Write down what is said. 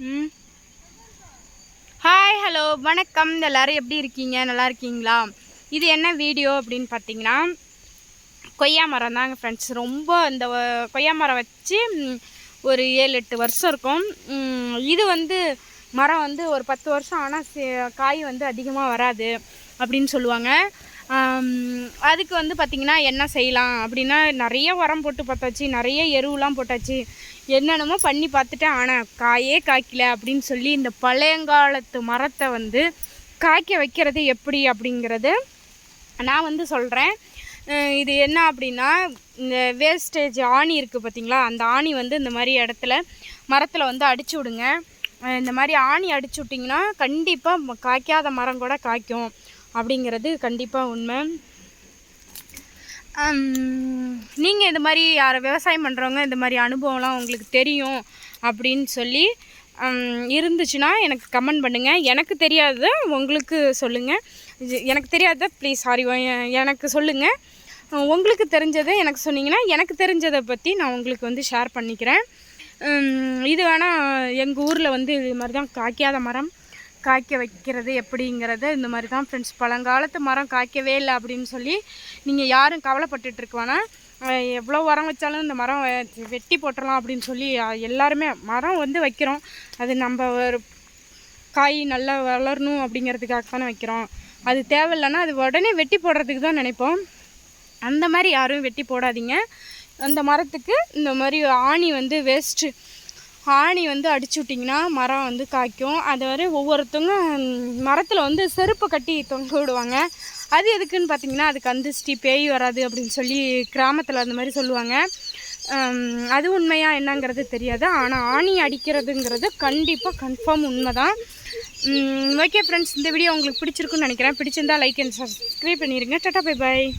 ம் hi hello வணக்கம். எல்லோரும் எப்படி இருக்கீங்க? நல்லா இருக்கீங்களா? இது என்ன வீடியோ அப்படின்னு பார்த்தீங்கன்னா, கொய்யா மரம் தாங்க ஃப்ரெண்ட்ஸ். ரொம்ப இந்த கொய்யா மரம் வச்சு ஒரு 7-8 வருஷம் இருக்கும். இது மரம் ஒரு 10 வருஷம் ஆனால் காய் அதிகமாக வராது அப்படின்னு சொல்லுவாங்க. அதுக்கு பார்த்திங்கன்னா என்ன செய்யலாம் அப்படின்னா, நிறைய உரம் போட்டு பார்த்தாச்சு, நிறைய எருவுலாம் போட்டாச்சு, என்னென்னமோ பண்ணி பார்த்துட்டேன். ஆனால் காயே காய்க்கல அப்படின்னு சொல்லி இந்த பழையங்காலத்து மரத்தை காய்க்க வைக்கிறது எப்படி அப்படிங்கிறது நான் சொல்கிறேன். இது என்ன அப்படின்னா, இந்த வேஸ்டேஜ் ஆணி இருக்குது பார்த்திங்களா, அந்த ஆணி இந்த மாதிரி இடத்துல மரத்தில் அடிச்சு விடுங்க. இந்த மாதிரி ஆணி அடிச்சு விட்டிங்கன்னா கண்டிப்பாக காய்க்காத மரம் கூட காய்க்கும் அப்படிங்கிறது கண்டிப்பாக உண்மை. நீங்கள் இந்த மாதிரி விவசாயம் பண்ணுறவங்க இந்த மாதிரி அனுபவம்லாம் உங்களுக்கு தெரியும் அப்படின்னு சொல்லி இருந்துச்சுன்னா எனக்கு கமெண்ட் பண்ணுங்கள். எனக்கு தெரியாததை உங்களுக்கு சொல்லுங்கள். எனக்கு தெரியாத ப்ளீஸ் எனக்கு சொல்லுங்கள். உங்களுக்கு தெரிஞ்சதை எனக்கு சொன்னீங்கன்னா எனக்கு தெரிஞ்சதை பற்றி நான் உங்களுக்கு ஷேர் பண்ணிக்கிறேன். இது வேணால் எங்கள் ஊரில் இது மாதிரி தான் காய்க்காத மரம் காய்க்க வைக்கிறது எப்படிங்கிறத இந்த மாதிரி தான் ஃப்ரெண்ட்ஸ். பழங்காலத்து மரம் காய்க்கவே இல்லை அப்படின்னு சொல்லி நீங்கள் யாரும் கவலைப்பட்டுட்ருக்க வேணாம். எவ்வளோ உரம் வச்சாலும் இந்த மரம் வெட்டி போட்டுடலாம் அப்படின்னு சொல்லி எல்லாருமே மரம் வைக்கிறோம். அது நம்ம ஒரு காய் நல்லா வளரணும் அப்படிங்கிறதுக்காக தானே வைக்கிறோம். அது தேவையில்லைன்னா அது உடனே வெட்டி போடுறதுக்கு தான் நினைப்போம். அந்த மாதிரி யாரும் வெட்டி போடாதீங்க. அந்த மரத்துக்கு இந்த மாதிரி ஆணி வேஸ்ட்டு ஆணி அடிச்சு விட்டிங்கன்னா மரம் காய்க்கும். அது ஒவ்வொருத்தவங்க மரத்தில் செருப்பை கட்டி தொங்க விடுவாங்க. அது எதுக்குன்னு பார்த்தீங்கன்னா, அது கந்திஷ்டி பேய் வராது அப்படின்னு சொல்லி கிராமத்தில் அந்த மாதிரி சொல்லுவாங்க. அது உண்மையாக என்னங்கிறது தெரியாது. ஆனால் ஆணி அடிக்கிறதுங்கிறது கண்டிப்பாக கன்ஃபார்ம் உண்மை தான். ஓகே ஃப்ரெண்ட்ஸ், இந்த வீடியோ உங்களுக்கு பிடிச்சிருக்குன்னு நினைக்கிறேன். பிடிச்சிருந்தா லைக் அண்ட் சப்ஸ்கிரைப் பண்ணிடுங்க. Tata bye bye.